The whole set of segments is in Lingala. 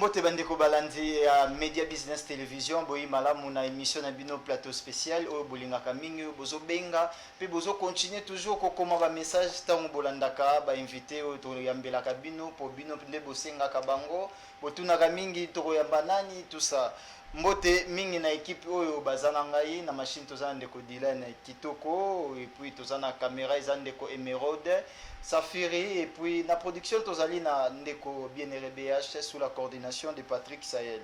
Mbote bandeko balandi ya Media Business Television boyi malamu na émission na bino plateau spécial oyo bolingaka mingi bozo benga pe bozo continuer toujours kokoma ba message tango bolandaka ba invité oyo to yambelaka bino po bino nde bosengaka bango botunaka mingi to koyamba nani tout ça. Mbote mingi na équipe oyo bazana ngai na machine tozana ndeko Dylan Kitoko et puis tozana caméra ezande ko Emeraude Safiri et puis la production tozali na ndeko Bien-Aimé BH sous la coordination de Patrick Sahel.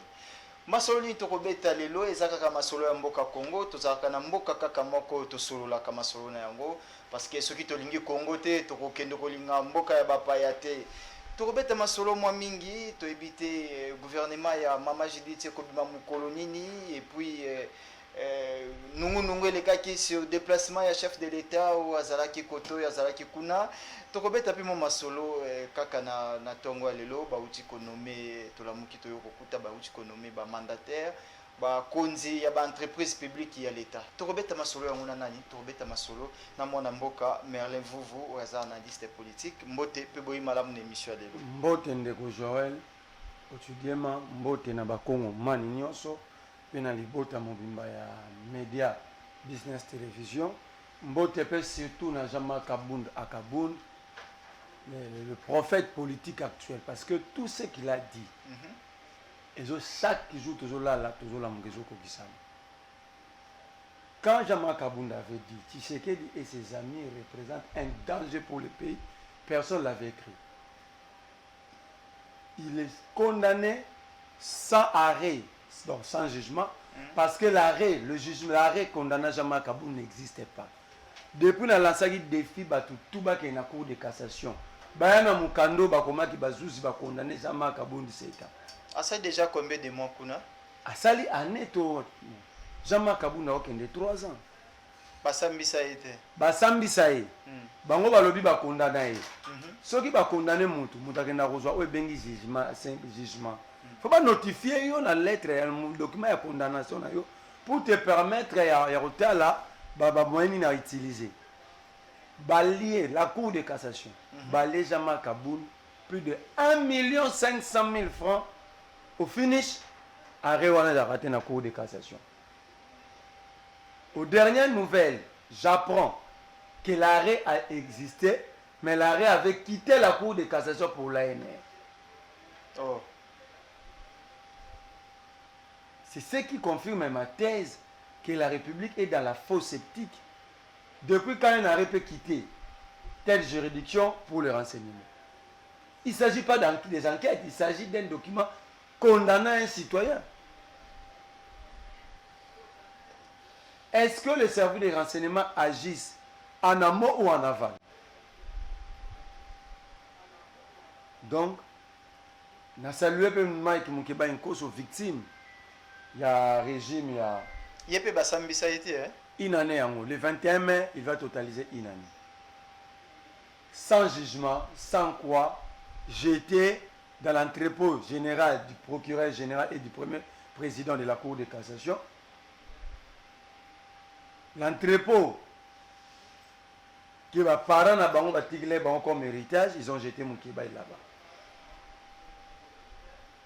Masolo ni tokobeta lelo ezaka kama masolo ya mboka Congo tozaka na mboka kaka moko tosolola kama masolo na yango parce que soki tolingi Congo te tokokende kolinga mboka ya bapaya te. Tokobeta masolo mwa mingi toebite gouvernement ya Mama Judith kobima mukolo nini et puis nungu elekaki sur déplacement ya chef de l'état ou azalaki koto ya azalaki kuna tokobeta pe mo masolo kaka na tongo lelo bauti konome tolamuki toyo kokuta bauti konome ba mandataire ba konzi ya ba entreprise publique ya l'état tokobeta masolo yango na nani tokobeta masolo na mwana mboka Merlin Vuvu azana liste politique mbote pe boyi malamu na émission ya lelo mbote ndeko Joël otudiema mbote na bakongo mani nyonso pena libota mobimba ya Media Business Television mbote pe surtout na Jean-Marc Akaboun le prophète politique actuel parce que tout ce qu'il a dit et chaque jour toujours là mgezo kokisama quand Jean-Marc Akaboun avait dit Tshisekedi et ses amis représentent un danger pour le pays, personne l'avait écrit. Il est condamné sans arrêt, donc sans jugement, parce que l'arrêt, le jugement, l'arrêt condamnant Jean-Marc Akaboun n'existait pas. Depuis la lancée défi batu tout bas qui est en cour de cassation. Bayana Mukando bakomaki bazuzi ba condamné Jean-Marc Akaboun 17 ans. Ah ça déjà combien de mois kuna? Ah ça li année to Jean-Marc Akaboun a okende 3 ans. Basambisa été. Basambisa ye. Bango balobi ba condamné ye. Soki ba condamné mutu akenda kozwa o bengi jugement, simple jugement. Faut pas notifier yo na lettre ya document ya condamnation na yo pour te permettre ya rotala ba moyeni na utiliser. Balier la cour de cassation. Balier Jean-Marc Akaboun plus de 1 500 000 francs au finish arrêt wana da raté na cour de cassation. Aux dernières nouvelles, j'apprends que l'arrêt a existé, mais l'arrêt avait quitté la cour de cassation pour l'ANR. Oh. C'est ce qui confirme ma thèse que la République est dans la fausse sceptique depuis quand un arrêt peut quitter telle juridiction pour le renseignement. Il ne s'agit pas des enquêtes, il s'agit d'un document condamnant un citoyen. Est-ce que les services de renseignement agissent en amont ou en aval? Donc, na salué pe Mike Mukeba une cause aux victimes. Il y a un régime, il y a... Il y a pas Sambisa été, hein? Une année en haut. Le 21 mai, il va totaliser une année. Sans jugement, sans quoi, j'étais dans l'entrepôt général du procureur général et du premier président de la Cour de cassation. L'entrepôt que mes parents n'ont comme héritage, ils ont jeté mon kibaï là-bas.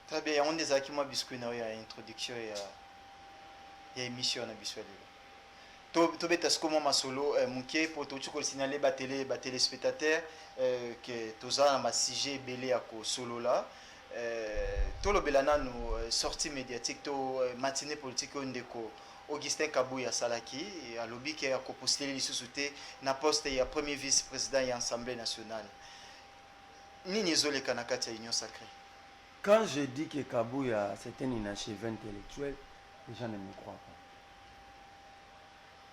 Très bien, on est à moi biscuit na ya introduction ya émission na biscuit. To beta skomo masolo muké pour to chuko signaler ba téléspectateurs que toza na ma sujet belé ako solo là. To lo belana no sortie médiatique to matinée politique ndeko Augustin Kabuya Salaki a lobby qui a postulé l'issue na poste ya premier vice-président de l'Assemblée nationale. Nini zole kanakati ya Union sacrée. Quand je dis que Kabuya c'est un inachevé intellectuel, les gens ne me croient pas.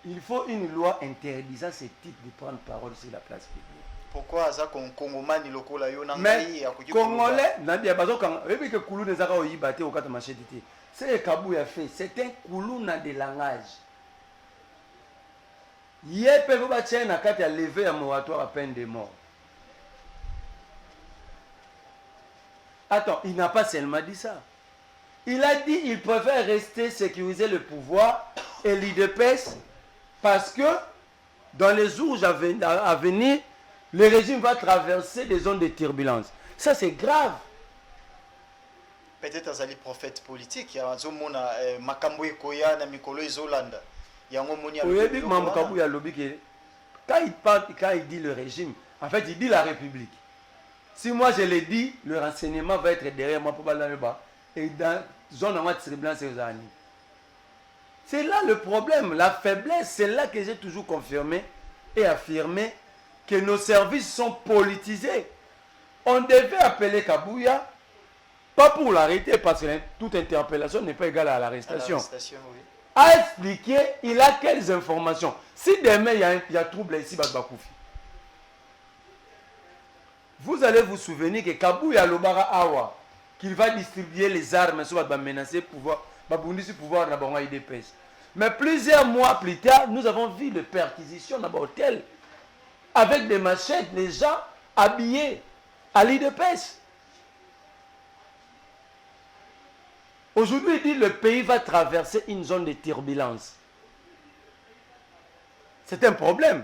Il faut une loi interdisant ce type de prendre parole sur la place publique. Pourquoi ça Congomani lokola yo na ngai ya kuki Congolais nadia bazoka ebi ke kulu nezaka oyibate okata machete. C'est Kabuya fait, c'est un kuluna de langage. Yepe ba tchena kati a levé à moratoire à peine de mort. Attends, il n'a pas seulement dit ça. Il a dit qu'il préfère rester sécuriser le pouvoir et l'IDPS parce que dans les jours à venir, le régime va traverser des zones de turbulence. Ça, c'est grave. peut-être azali prophète politique ya azomona makambo ekoya na mikolo ezolanda yango moni oyebi mambo Kabuya lobi ke quand il parle, quand il dit le régime, en fait il dit la République. Si moi je le dis, le renseignement va être derrière moi pour parler là-bas et dans zone en turbulence aux années. C'est là le problème, la faiblesse, c'est là que j'ai toujours confirmé et affirmé que nos services sont politisés. On devait appeler Kabuya, pas pour l'arrêter, parce que toute interpellation n'est pas égale à l'arrestation. Oui. À expliquer, il a quelles informations. Si demain il y a trouble ici, Bakoufi. Vous allez vous souvenir que Kabuya Lobara Awa, qu'il va distribuer les armes, soit va menacer pouvoir, va pouvoir d'abord IDPS. Mais plusieurs mois plus tard, nous avons vu des perquisitions dans l'hôtel avec des machettes, les gens habillés à l'IDPS. Aujourd'hui, il dit que le pays va traverser une zone de turbulence. C'est un problème.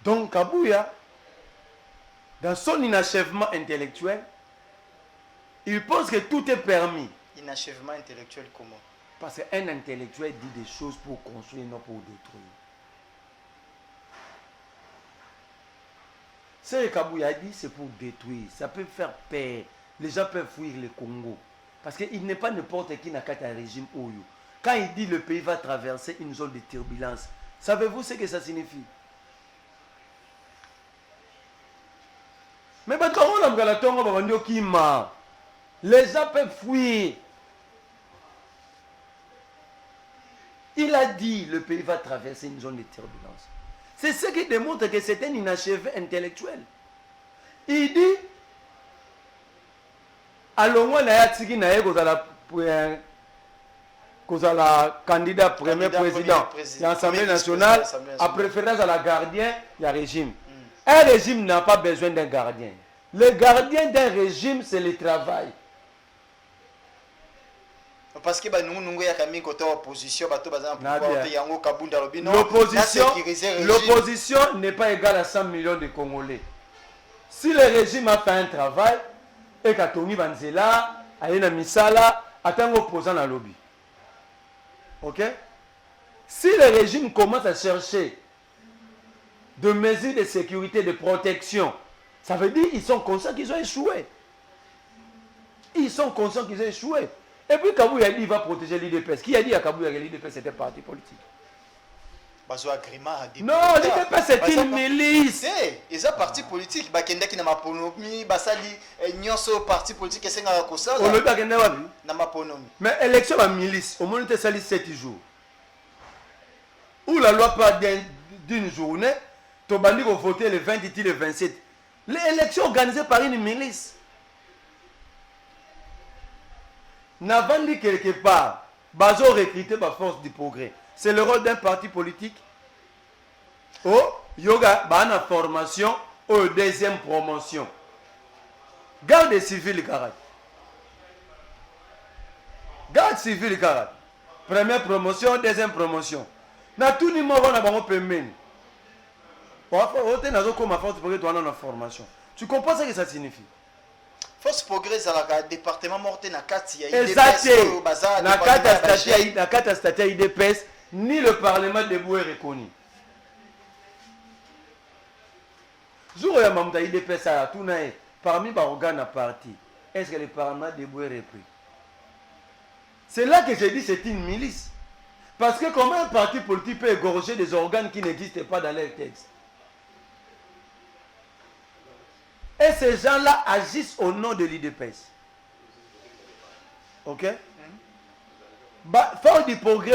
Donc, Kabuya, dans son inachèvement intellectuel, il pense que tout est permis. Inachèvement intellectuel comment? Parce qu'un intellectuel dit des choses pour construire, non pour détruire. Ce que Kabuya dit, c'est pour détruire. Ça peut faire peur. Les gens peuvent fuir le Congo. Parce qu'il n'est pas n'importe qui n'a qu'à un régime Oyo. Quand il dit que le pays va traverser une zone de turbulence, savez-vous ce que ça signifie? Mais les gens peuvent fuir. Il a dit que le pays va traverser une zone de turbulence. C'est ce qui démontre que c'est un inachevé intellectuel. Il dit allons la candidat premier président de l'Assemblée nationale à préférence à la gardien du régime. Un régime n'a pas besoin d'un gardien. Le gardien d'un régime, c'est le travail. Parce que nous avons côté opposition, l'opposition n'est pas égale à 100 millions de Congolais. Si le régime a fait un travail, et que Tony Banzela, Ayena Misala, attend opposant à lobby. Ok? Si le régime commence à chercher de mesures de sécurité, de protection, ça veut dire qu'ils sont conscients qu'ils ont échoué. Ils sont conscients qu'ils ont échoué. Et puis Kabuya a dit qu'il va protéger l'IDPS. Qui a dit à Kabuya que l'IDPS était parti politique? Non, l'IDPS c'est une milice. Ils sont parti politique. Bakenda qui n'a pas ponomi, basali nyonso parti politique et c'est nga kosa. On le bakenda wapi? Na ma ponomi. Mais élection la milice, au moins c'est sali 7 jours. Où la loi parle d'une journée, tu vas voter le 20 et le 27. L'élection organisée par une milice. N'avant dit quelque part, bazo recruté par force du progrès. C'est le rôle d'un parti politique. Oh, yoga, bana formation, oh, deuxième promotion. Garde civile, carat. Garde civile, carat. Première promotion, deuxième promotion. Na tout ni mort, on a bon paiement. Tu comprends ce que ça signifie? Force progrès à la département morté na kati ya IDPS. Na kati statut IDPS, ni le parlement debout est reconnu. Jour ya mamta IDPS a tout nae parmi les organes à parti. Est-ce que le parlement debout est repris? C'est là que j'ai dit c'est une milice. Parce que comment un parti politique peut égorger des organes qui n'existent pas dans leur texte? Et ces gens-là agissent au nom de l'IDPS. Ok? Fort du progrès,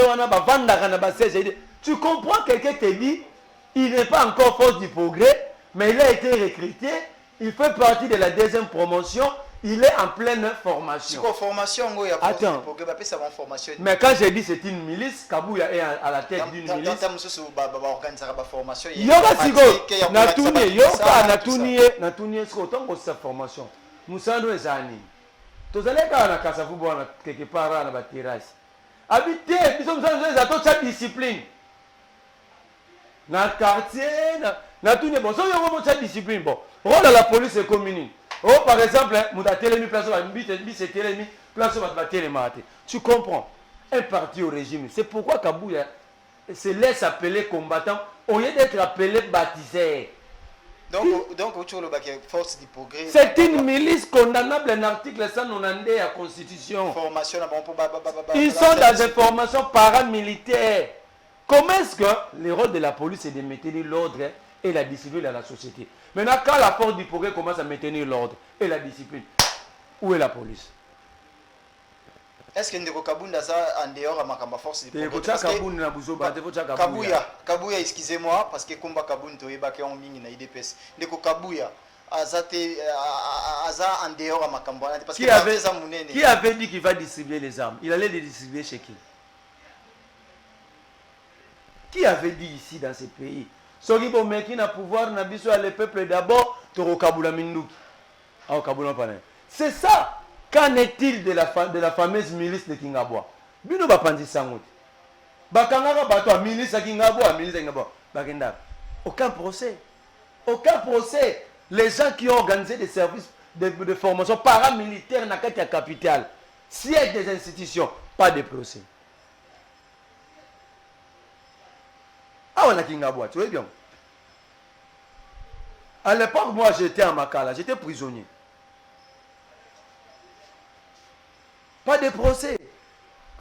tu comprends que quelqu'un te dit, il n'est pas encore force du progrès, mais il a été recruté, il fait partie de la deuxième promotion, il est en pleine formation. Attends. Mais quand j'ai dit c'est une milice, Kabuya est à la tête d'une milice. Yoga Sigo, Natuni, Yoga Natuni, Natuni, est-ce qu'on tombe sa formation? Moussando et Zani. Tous allez quand on a Kassavou, quelque part à la terrasse. Habitez, nous sommes dans cette discipline. Dans le quartier, Natuni, bon, ça y est, cette discipline, bon. Rôle à la police est communiste. Oh, par exemple, tu comprends? Un parti au régime. C'est pourquoi Kabouya se laisse appeler combattant au lieu d'être appelé baptisé. Donc, force du progrès. C'est une milice condamnable, un article 190 de la Constitution. Formation, ils sont dans des formations paramilitaires. Comment est-ce que le rôle de la police est de maintenir l'ordre et la discipline dans la société? Maintenant, quand la force du progrès commence à maintenir l'ordre et la discipline, où est la police? Est-ce que Ndeko Kabunda ça en dehors à ma force du progrès? Kabouya, excusez-moi, parce que Kumba Kabunda toyeba ke on mingi na IDPS. Ndeko Kabouya azate aza en dehors à ma campagne parce que qui avait dit qu'il va distribuer les armes? Il allait les distribuer chez qui? Qui avait dit ici dans ce pays? Ceux qui vont mettre un pouvoir na biso à le peuple d'abord, toro Kabula Minduki. Ah, Kabula Panay. C'est ça. Qu'en est-il de la fameuse milice de Kingabwa? Bino bapandi sangote. Bakangara batwa milice Kingabwa, milice Kingabwa. Bagenda. Aucun procès. Aucun procès. Les gens qui ont organisé des services de formation paramilitaire dans la capitale, siège des institutions, pas de procès. Ah, on a Kingabwa, tu vois bien. À l'époque, moi j'étais en Makala, j'étais prisonnier. Pas de procès. Il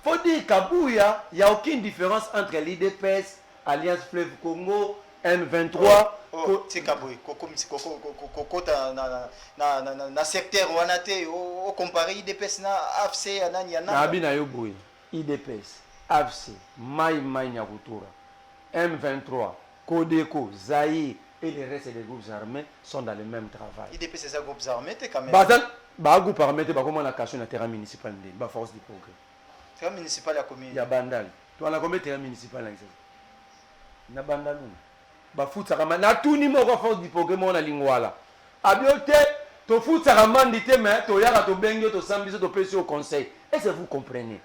faut dire qu'à Kabouya, il n'y a aucune différence entre l'IDPS, Alliance Fleuve Congo, M23. C'est Kabouya. Na secteur Wanate, au comparé IDPS na AFC, IDPS, AFC, Maï Nyakutura, M23, Kodeko, Zaï et les restes des groupes armés sont dans le même travail. IDPS, c'est ça, groupes armés, t'es quand même. Groupe armé, comment on a caché le terrain municipal de force du progrès. Terrain municipal, il y a combien? Il y a Bandal. Tu as combien de terrain municipal? Il y a Bandal. Foot na tout numéro force du progrès, mon lingwala. Abiote, to foot saraman dite, mais to yara to bengyo, to sambiso, to pesi au conseil. Est-ce que vous comprenez?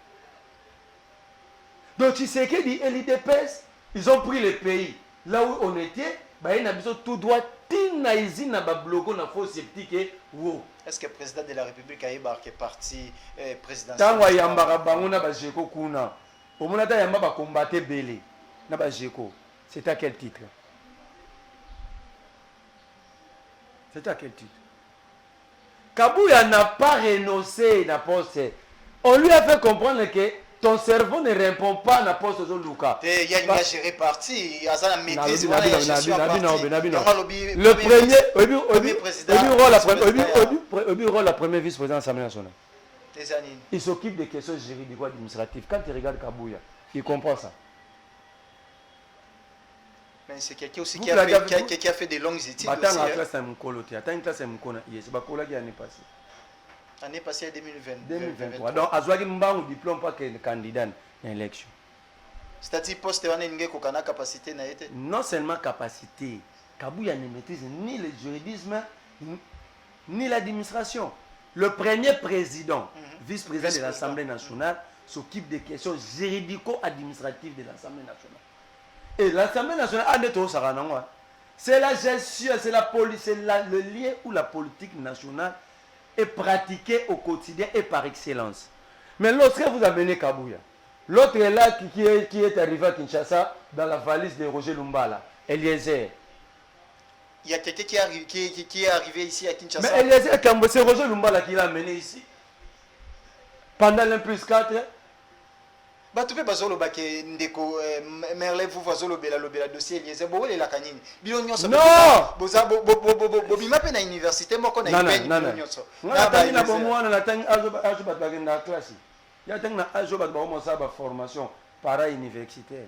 Donc, tu sais que l'IDPS, ils ont pris le pays. Là où on était, ils ont tout droit. Est-ce que le président de la République a ébarqué parti présidentiel? C'est à quel titre? C'est à quel titre? Kabouya n'a pas renoncé à poste. On lui a fait comprendre que ton cerveau ne répond pas à la poste de Luka. Il y a une géré parti, il y a la maîtrise. Le premier président, la première vice-président de l'Assemblée nationale. Il s'occupe des questions juridico-administratives. Quand tu regardes Kabouya, il comprend ça. Mais c'est quelqu'un aussi qui a fait des longues études. Attends, la classe est Année passée en 2023. Donc, à Zouagi Mbang, diplôme pas que le candidat à l'élection. C'est-à-dire, poste on a une capacité. Non seulement capacité, Kabouya ne maîtrise ni le juridisme, ni l'administration. Le premier président, vice-président de l'Assemblée nationale, s'occupe des questions juridico-administratives de l'Assemblée nationale. Et l'Assemblée nationale, c'est la gestion, c'est la police, c'est le lien où la politique nationale est pratiquée au quotidien et par excellence. Mais lorsque vous amenez Kabouya, l'autre est là qui est arrivé à Kinshasa dans la valise de Roger Lumbala, Eliezer. Il y a quelqu'un qui est arrivé ici à Kinshasa. Mais Eliezer, c'est Roger Lumbala qui l'a amené ici. Pendant l'1+4. Bah tu peux pas solo baké ndeko merle vous va solo bela dossier Eliezer bo le la kanini bilon nyonso non boza bo bima pe na université moko na ipe bilon nyonso na tangi na bomo na tangi azo bat bagenda classe ya tangi na azo bat ba mo sa ba formation para universitaire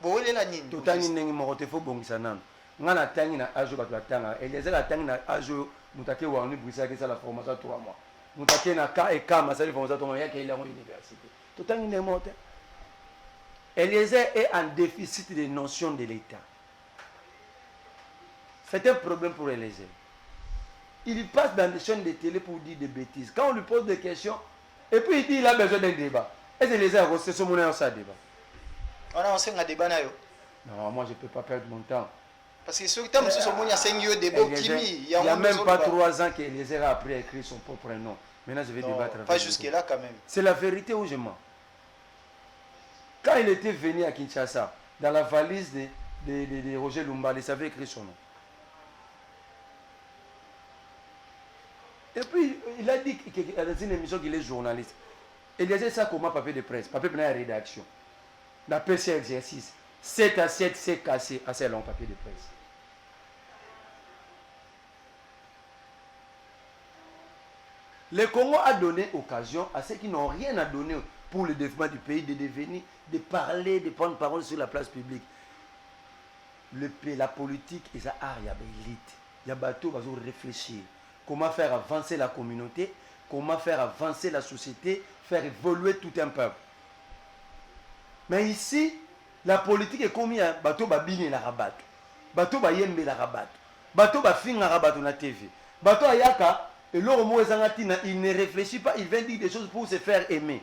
bo le la nini to tangi nengi mo te fo bongisa nan ngana tangi na azo bat batanga Eliezer la tangi na azo mutake wa ni brisa ke la formation 3 mois mutake na ka e kama sa formation 3 mois ya ke ila mo université. Eliezer est en déficit de notions de l'État. C'est un problème pour Eliezer. Il passe dans des chaînes de télé pour dire des bêtises. Quand on lui pose des questions, et puis il dit qu'il a besoin d'un débat. Est-ce que Eliezer a reçu ce débat? On a lancé un débat. Non, moi je ne peux pas perdre mon temps. Parce que ce temps, M. Somoni a 5 ans de beau Kimi. Il n'y a même pas 3 ans qu'Eliezer a appris à écrire son propre nom. Maintenant, je vais débattre avec pas jusque-là quand même. C'est la vérité ou je mens. Quand il était venu à Kinshasa, dans la valise de Roger Lumba, il savait écrire son nom. Et puis, il a dit dans une émission qu'il est journaliste. Il disait ça comme un papier de presse, papier de rédaction. Dans PC exercice, 7 à 7, c'est cassé, assez long papier de presse. Le Congo a donné occasion à ceux qui n'ont rien à donner pour le développement du pays de devenir, de parler, de prendre parole sur la place publique. La politique, et ça, il y a des élites. Il y a bateau, il va réfléchir. Comment faire avancer la communauté, comment faire avancer la société, faire évoluer tout un peuple. Mais ici, la politique est comme un bateau va biner la rabat, bateau va yembe la rabat, bateau va finir la rabat na TV, bateau ayaka et il ne réfléchit pas, il vient dire des choses pour se faire aimer.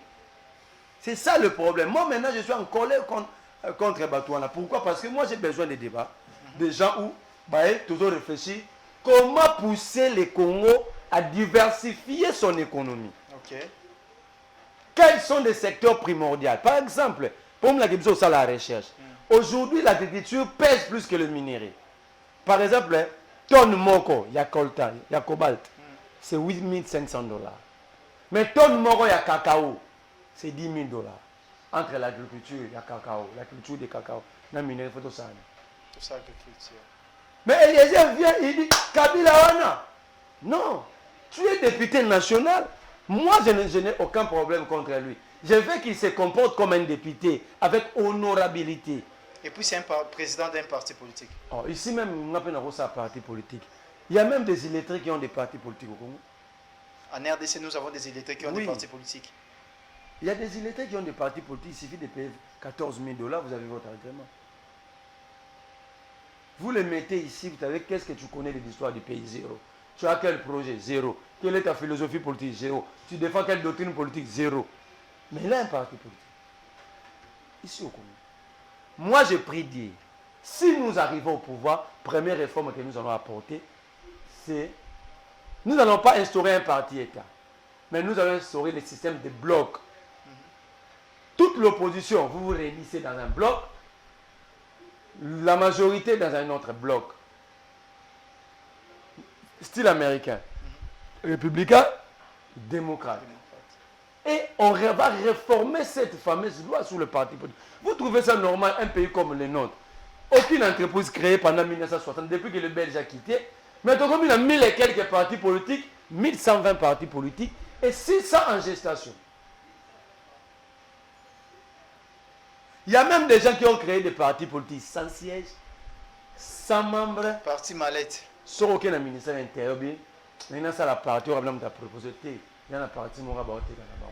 C'est ça le problème. Moi maintenant je suis en colère contre Batouana. Pourquoi? Parce que moi j'ai besoin de débats, des gens où toujours réfléchir. Comment pousser le Congo à diversifier son économie? Okay. Quels sont les secteurs primordiaux? Par exemple, pour la question de la recherche. Aujourd'hui, l'agriculture pèse plus que le minerai. Par exemple, tonne moko, il y a coltan, il y a cobalt, c'est 8500 $. Mais tonne moko, il y a cacao, c'est 10 000 $. Entre l'agriculture, il y a cacao, la culture de cacao, le minerai, il faut tout ça. Tout ça, l'agriculture. Mais Eliezer vient, il dit, Kabila Wana. Non, tu es député national. Moi, je n'ai aucun problème contre lui. Je veux qu'il se comporte comme un député, avec honorabilité. Et puis c'est un président d'un parti politique. Oh, ici même, on appelle un parti politique. Il y a même des illettrés qui ont des partis politiques au Congo. En RDC, nous avons des illettrés qui ont des partis politiques. Il y a des illettrés qui ont des partis politiques. Il suffit de payer 14 000 $, vous avez votre agrément. Vous les mettez ici, vous savez, qu'est-ce que tu connais de l'histoire du pays? Zéro. Tu as quel projet? Zéro. Quelle est ta philosophie politique? Zéro. Tu défends quelle doctrine politique? Zéro. Mais il a un parti politique. Ici au Congo. Moi, je prie Dieu. Si nous arrivons au pouvoir, première réforme que nous allons apporter, c'est... Nous n'allons pas instaurer un parti-État, mais nous allons instaurer le système de blocs. Toute l'opposition, vous vous réunissez dans un bloc, la majorité dans un autre bloc. Style américain. Républicain, démocrate. Et on va réformer cette fameuse loi sur le parti politique. Vous trouvez ça normal, un pays comme le nôtre? Aucune entreprise créée pendant 1960, depuis que le Belge a quitté. Maintenant, comme il a 1000 et quelques partis politiques, 1120 partis politiques et 600 en gestation. Il y a même des gens qui ont créé des partis politiques sans siège, sans membres. Parti mallette. Sur aucun ministère intérieur, maintenant ça la partie, on va proposer. Il y a la partie, on va voter là-bas.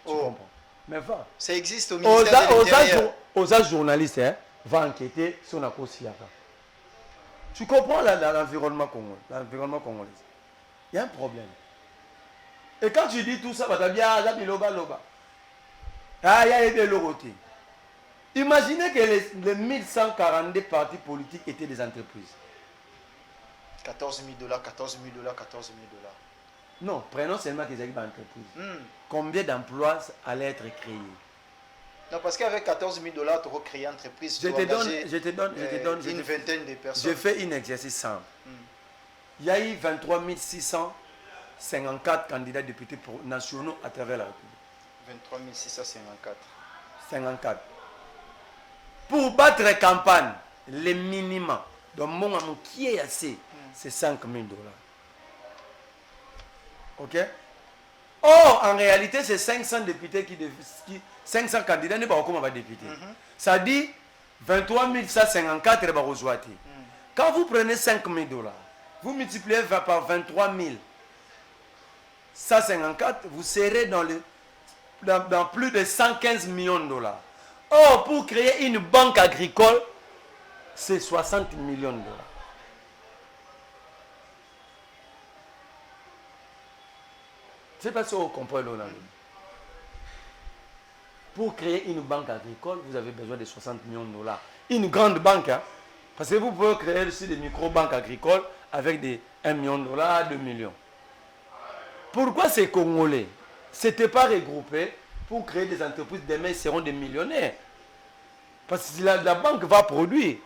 Tu comprends? Mais va. Ça existe au ministère de l'Intérieur. Aux journalistes, hein, va enquêter sur la cause Siaka. Tu comprends l'environnement congolais, congolais. Il y a un problème. Et quand tu dis tout ça, tu dis, ah, loba. Ah, il y a des logotés. Imaginez que les 1142 partis politiques étaient des entreprises. 14 000 $, 14 000 $, 14 000 $. Non, prenons seulement qu'ils arrivent à entreprises. Combien d'emplois allaient être créés? Non, parce qu'avec 14 000 $, tu vas créer une entreprise. Je te donne une vingtaine de personnes. Je fais un exercice simple. Il y a eu 23 654 candidats députés nationaux à travers la République. 23 654. 54. Pour battre la campagne, le minimum, donc mon amour qui est assez, c'est 5 000 $. Ok? Or, en réalité, c'est 500 députés 500 candidats ne pas comment va député. Ça dit 23 154 Quand vous prenez 5 000 $, vous multipliez par 23 154, vous serez dans plus de 115 millions de $. Or, pour créer une banque agricole, c'est 60 millions de $. Je ne sais pas si vous comprenez. Pour créer une banque agricole, vous avez besoin de 60 millions de $. Une grande banque, hein? Parce que vous pouvez créer aussi des micro-banques agricoles avec des 1 million de dollars, 2 millions. Pourquoi ces Congolais ne s'étaient pas regroupés pour créer des entreprises? Demain, ils seront des millionnaires. Parce que la banque va produire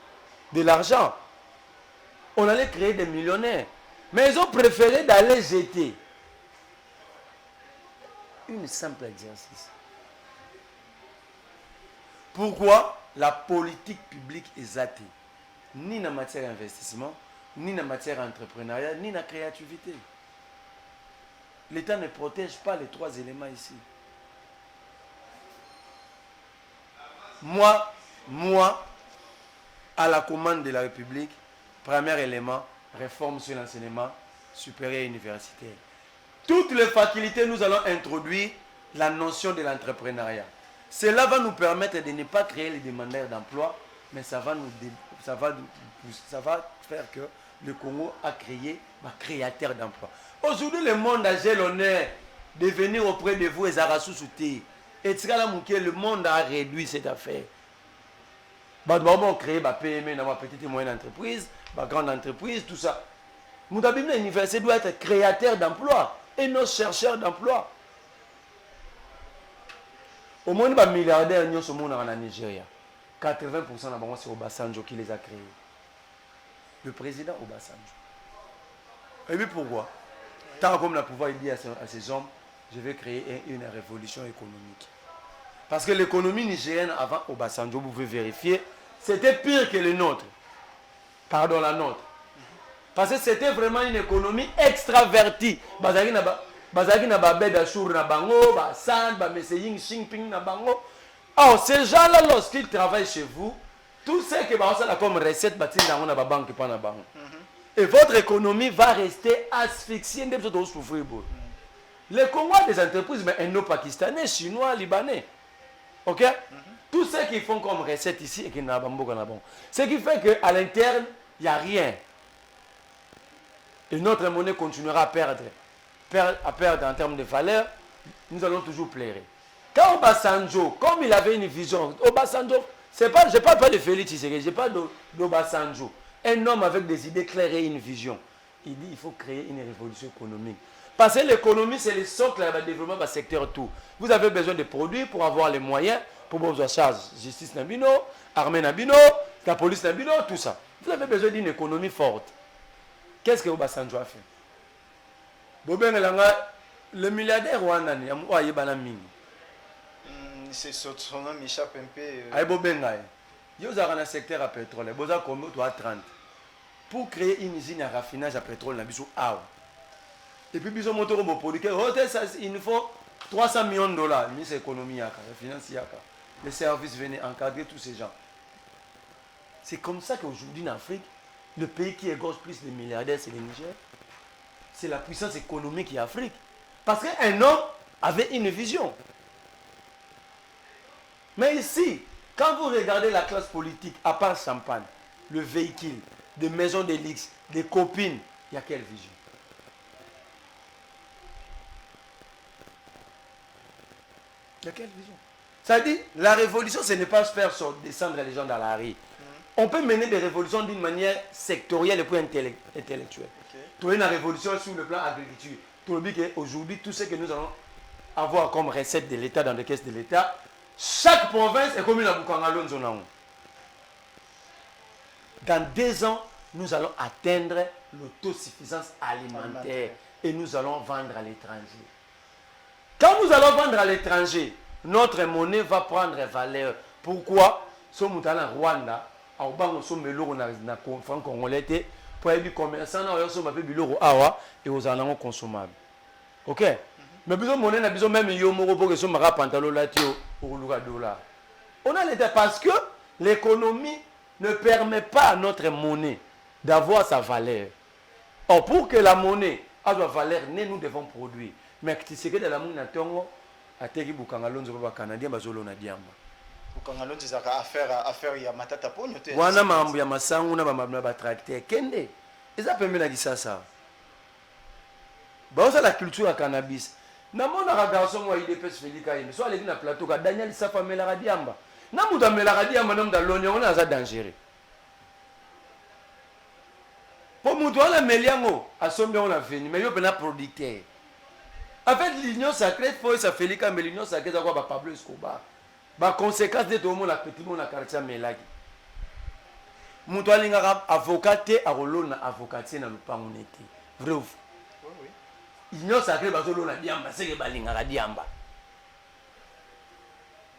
de l'argent. On allait créer des millionnaires. Mais ils ont préféré d'aller jeter. Une simple exercice. Pourquoi la politique publique est zatée? Ni en matière d'investissement, ni en matière d'entrepreneuriat, ni en créativité. L'État ne protège pas les 3 éléments ici. Moi, à la commande de la République, premier élément, réforme sur l'enseignement supérieur et universitaire. Toutes les facultés, nous allons introduire la notion de l'entrepreneuriat. Cela va nous permettre de ne pas créer les demandeurs d'emploi, mais ça va faire que le Congo a créé un créateur d'emploi. Aujourd'hui, le monde a l'honneur de venir auprès de vous et Zarasou-Souté. Et le monde a réduit cette affaire. Nous avons créé ma PME dans ma petite et moyenne entreprise, ma grande entreprise, tout ça. L'université doit être créateur d'emploi et non chercheur d'emploi. Au moins, les milliardaires en Nigeria, 80% c'est Obasanjo qui les a créés. Le président Obasanjo. Et puis pourquoi? Tant comme la pouvoir dit à ces hommes, je vais créer une révolution économique. Parce que l'économie nigérienne avant Obasanjo, vous pouvez vérifier, c'était pire que le nôtre. Pardon, la nôtre. Parce que c'était vraiment une économie extravertie. Bazaki na ba bed achour na bango, ba sand, ba meseying Xingping na bango. Alors ces gens-là, lorsqu'ils travaillent chez vous, tout ce que ça a comme recette, na ba banque pas na bango. Et votre économie va rester asphyxiée. Les Congo des entreprises, mais indo-pakistanais, chinois, libanais. Ok? Tout ce qu'ils font comme recette ici et qui n'a pas bon. Ce qui fait qu'à l'interne, il n'y a rien. Et notre monnaie continuera à perdre en termes de valeur. Nous allons toujours plaire. Quand Obasanjo, comme il avait une vision, Obasanjo, je ne parle pas de Félix Tshisekedi, je parle d'Obasanjo. Un homme avec des idées claires et une vision. Il dit qu'il faut créer une révolution économique. Parce que l'économie, c'est le socle du développement du secteur tout. Vous avez besoin de produits pour avoir les moyens, pour vos charges. Justice Nabino, armée Nabino, la police Nabino, tout ça. Vous avez besoin d'une économie forte. Qu'est-ce que Obasanjo a fait? Le milliardaire Rwanda, c'est son nom m'échappe un peu. Il y a un secteur à pétrole, il y a 30. Pour créer une usine à raffinage à pétrole, et puis ils ont monté au produit. Il nous faut 300 millions de dollars. C'est l'économie, la finance, les services venaient encadrer tous ces gens. C'est comme ça qu'aujourd'hui en Afrique, le pays qui égorge plus de milliardaires, c'est le Niger. C'est la puissance économique qui est Afrique. Parce qu'un homme avait une vision. Mais ici, quand vous regardez la classe politique, à part champagne, le véhicule, des maisons de luxe, des copines, il y a quelle vision? Il y a quelle vision? Ça dit, la révolution, ce n'est pas faire descendre les gens dans la rue. On peut mener des révolutions d'une manière sectorielle et puis intellectuelle. Tu as une révolution sur le plan agriculture. Aujourd'hui, tout ce que nous allons avoir comme recette de l'État dans les caisses de l'État, chaque province est comme une Bukangalo Nzonao. Dans 2 ans, nous allons atteindre l'autosuffisance alimentaire et nous allons vendre à l'étranger. Quand nous allons vendre à l'étranger, notre monnaie va prendre valeur. Pourquoi? Si nous allons au Rwanda, au Bango, si nous allons au franc congolais, pour les commerçants, nous allons awa et aux allons consommables. Ok? Mais besoin monnaie, nous besoin même yomoro pour que ce soit pantalon latio ou $. On a l'état parce que l'économie ne permet pas à notre monnaie d'avoir sa valeur. Or, pour que la monnaie ait sa valeur, nous devons produire. Mais si c'est que de la monnaie, à Tegi Bukangalon, le Canadien, Bazolo Nadiamba. Bukangalon, c'est affaire ya matata ponyo. Wana mambo ya masangu na ba tracteur kende. Eza pembe na kisasa. Ba la culture ya cannabis. Na mona ka garçon wa IDPS Felika yeme. So aleki na plateau ka Daniel Safa mela radiamba. Na muta mela radiamba na muta lonyo na za dangereux. mutu wana meliango asombi on a venu mais yo pena producteur en fait l'union sacrée faut ça fait mais l'union sacrée ça quoi ba Pablo Escobar ba conséquence de tout monde la petit monde la quartier melaki mutu alingaka avocat te akolona avocat na lupango nete vrai ou faux oui l'union sacrée bazolona diamba c'est que balingaka diamba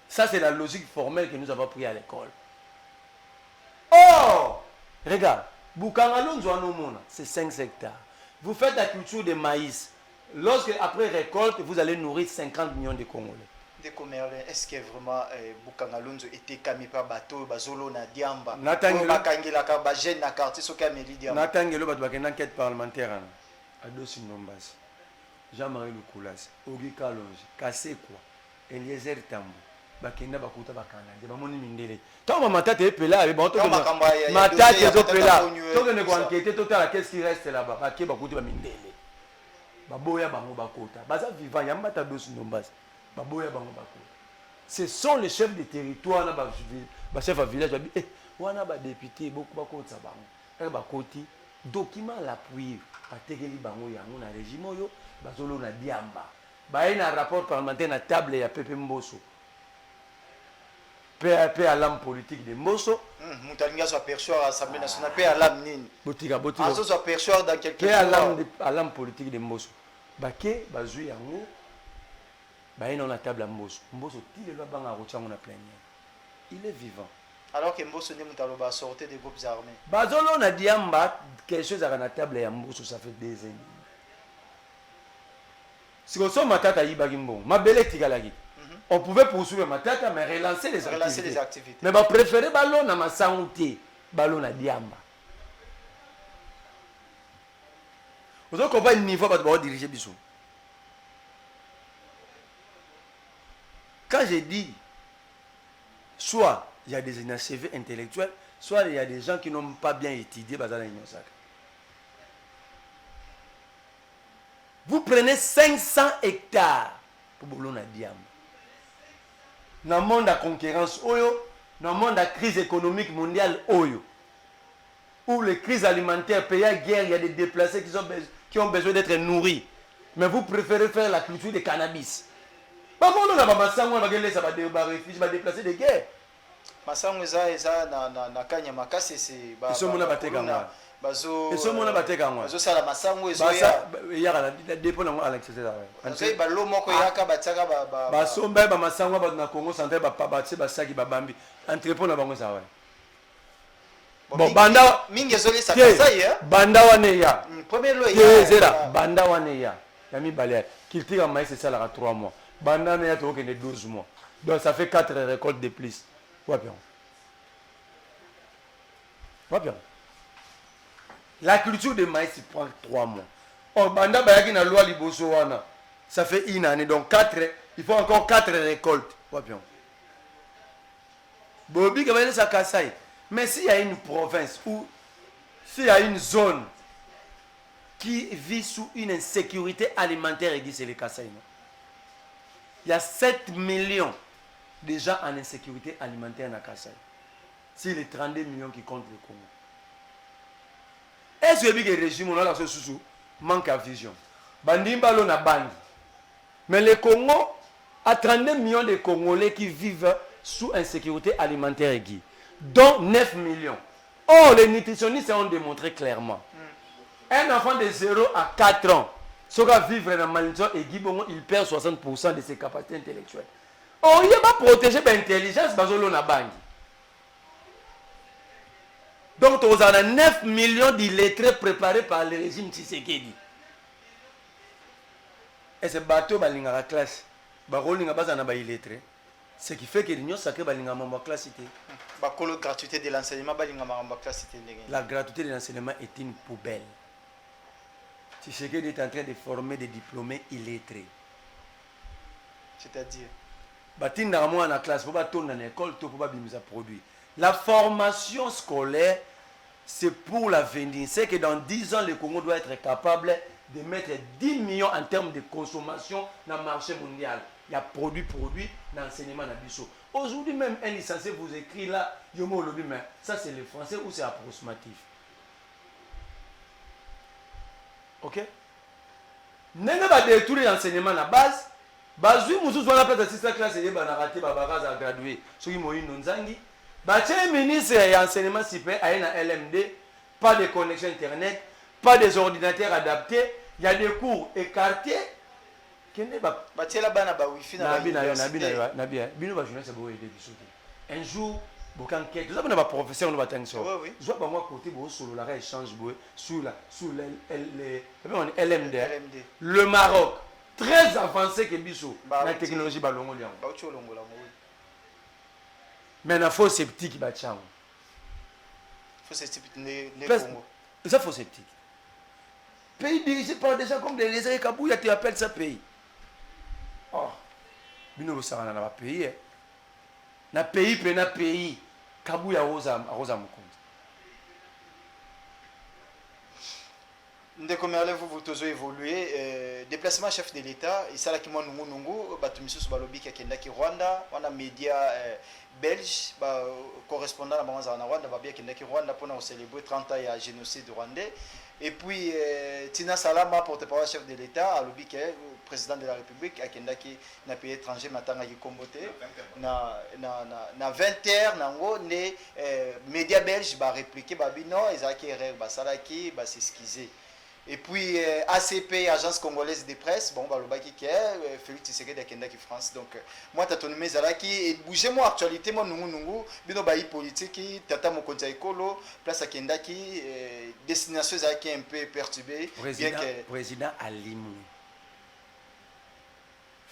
ça c'est la logique formelle que nous avons appris à l'école. Oh regarde c'est 5 hectares. Vous faites la culture de maïs. Lorsque, après récolte, vous allez nourrir 50 millions de Congolais. Est-ce que vraiment Bukangalonzo était camé par bateau, Bazolo na Diamba, Natangelo na quartier Sokameli Diamba? Natangelo une enquête parlementaire à Dossi Nombas. Jean-Marie Lukulas, Ogi Kalonji, Kasekwa, Eliezer Tambo. Bakenda bakuta bakana de bamoni mindele tant matata epela bon to matata ezopela to ne ko enquêter total qu'est-ce qui reste là-bas baké bakuta ba mindele baboya bango bakota baza vivant yamba ta Dossi Nombas baboya bango bakota ce sont les chefs de territoire na ba chef de village ba wana ba député beaucoup bakota bango bakoti document l'appui atekeli bango yango na régime oyo bazolo na diamba ba ina rapport parlementaire na table ya Pepe Mboso paix à l'âme politique de Mboso. Moutalinga soit perçoit à l'Assemblée nationale, paix à l'âme nini. Botika. Azo soit perçoit dans quelque chose. Paix à l'âme politique de Mboso. Baké, bazui yango, baé dans la table à Mboso. Mboso, il est là, banga routiango na plénière. Il est vivant. Alors que Mboso ne moutaloba sortait des groupes armés. Bazolo na diamba, quelque chose à la table à Mboso, ça fait des années. Si on sort ma tata yibagi mbon, ma belle tigalagi. On pouvait poursuivre ma tête, mais relancer les activités. Mais je préférais ballon à ma santé, ballon à diamba. Vous avez compris le niveau pour diriger Bissou. Quand j'ai dit, soit il y a des inachevés intellectuels, soit il y a des gens qui n'ont pas bien étudié dans l'Union sacrée. Vous prenez 500 hectares pour ballon à diamba. Dans le monde de concurrence, dans le monde de crise économique mondiale, où les crises alimentaires, pays à guerre, il y a des déplacés qui ont besoin d'être nourris. Mais vous préférez faire la culture de cannabis. Par contre, on a des déplacés de guerre. Masango eza na kanya makasi c'est ba. Ils mona bateka bazo. Ils mona bateka ngwa. Bazo sala masango ezo ya. Ya la dépôt na ngwa Alex César. Nzai ba lo moko yaka bataka ba. Basomba ba masango ba na Congo central ba batse ba saki ba bambi. Entrepôt na bango ça ouais. Bon banda mingi ezoli sakasa ya. Banda wane ya. Premier lo ya. Zera banda wane ya. Yami balé. Culture maïs c'est ça là 3 mois. Banda na ya to que 12 mois. Donc ça fait 4 récoltes de plus. La culture de maïs prend 3 mois. Or, banda bayaki na loi liboso wana. Ça fait une année. Donc 4, il faut encore 4 récoltes. Bobi kabane sa Kasai. Mais s'il y a une province ou s'il y a une zone qui vit sous une insécurité alimentaire, et dit c'est le Kasai. Il y a 7 millions de gens en insécurité alimentaire dans Kasai. C'est les 32 millions qui comptent le Congo. Est-ce que le régime manque de vision? Bandimba na bandi. Mais le Congo a 32 millions de Congolais qui vivent sous insécurité alimentaire, dont 9 millions. Or, les nutritionnistes ont démontré clairement. Un enfant de 0 à 4 ans, ce qui va vivre dans la malnutrition, il perd 60% de ses capacités intellectuelles. Or, il va protéger l'intelligence parce que na bangi. Donc, on a 9 millions d'illettrés préparés par le régime Tshisekedi. Et ce bateau, la classe, ce qui fait que l'Union sacrée la classe. La gratuité de l'enseignement, la gratuité de l'enseignement est une poubelle. Tshisekedi est en train de former des diplômés illettrés. C'est-à-dire la classe, pour l'école, pour produit. La formation scolaire, c'est pour l'avenir. C'est que dans 10 ans, le Congo doit être capable de mettre 10 millions en termes de consommation dans le marché mondial. Il y a produit dans l'enseignement. Aujourd'hui même, un licencié vous écrit là, ça c'est le français ou c'est approximatif. ok ndenge badétruire enseignement na base bazwi mosusu wana place ya 6 classe eyebanaka te babakaza gradué soki moyindo nzangi batie ministre ya enseignement supérieur aye na LMD pas de connexion internet pas des ordinateurs adaptés il y a des cours écartés kende batiela bana ba wifi na bino ba journaliste bo aider biso te un jour bokan quête vous avez ba professeur no batang so zo ba moi côté bo solo la échange bo sur LMD le Maroc très avancé que biso la technologie ba longo liango ba ucho longo la mo mais na faux sceptique ba tchang faux sceptique ne Congo ça faux sceptique pays dirigé par des gens comme des Lézé Kabouya tu appelles ça pays oh bino bosana na ba pays na pays pe na pays Kabouya rosa mukonzi ndeko merle vous toujours évoluer déplacement chef de l'état isala ki mwa nungu batumisusu balobi ki akenda ki Rwanda wana media belge ba correspondant na banza na Rwanda babia akenda ki Rwanda pour célébrer 30 ans ya génocide rwandais et puis Tina Salama porte-parole chef de l'état alobi ki président de la République akenda ki na pays étranger matanga ki kombote na 20h nango ne media belge ba répliquer babino ezaki erreur basalaki ba s'excuser. Et puis ACP, Agence Congolaise de Presse, bon bah le baki qui est Félix Tshisekedi akenda ki France. Donc moi t'as tourné mes alaki et bouger moi actualité moi nungu bino bayi politique tata mokonza ekolo place akenda ki destination zaki un peu perturbée bien que président Alimou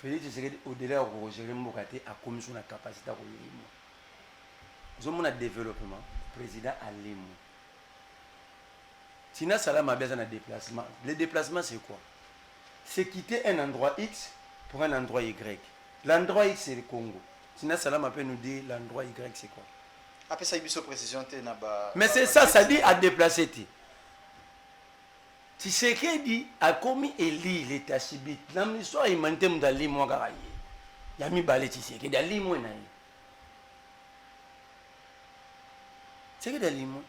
Félix Tshisekedi au-delà de gérer mbokate a commission na capacité à Alimou. Nous avons un développement président Alimou. Tina Salama a besoin de déplacement. Le déplacement, c'est quoi? C'est quitter un endroit X pour un endroit Y. L'endroit X, c'est le Congo. Tina Salama peut nous dire l'endroit Y, c'est quoi? Après ça, il y a une précision. Mais c'est ça, ça dit à déplacer. Tshisekedi a commis Eli, l'état civil. Dans l'histoire, il m'a dit que Ali Mouagaye. Il y a mis balé Tshisekedi, Ali Mouagaye. Tshisekedi Ali Mouagaye.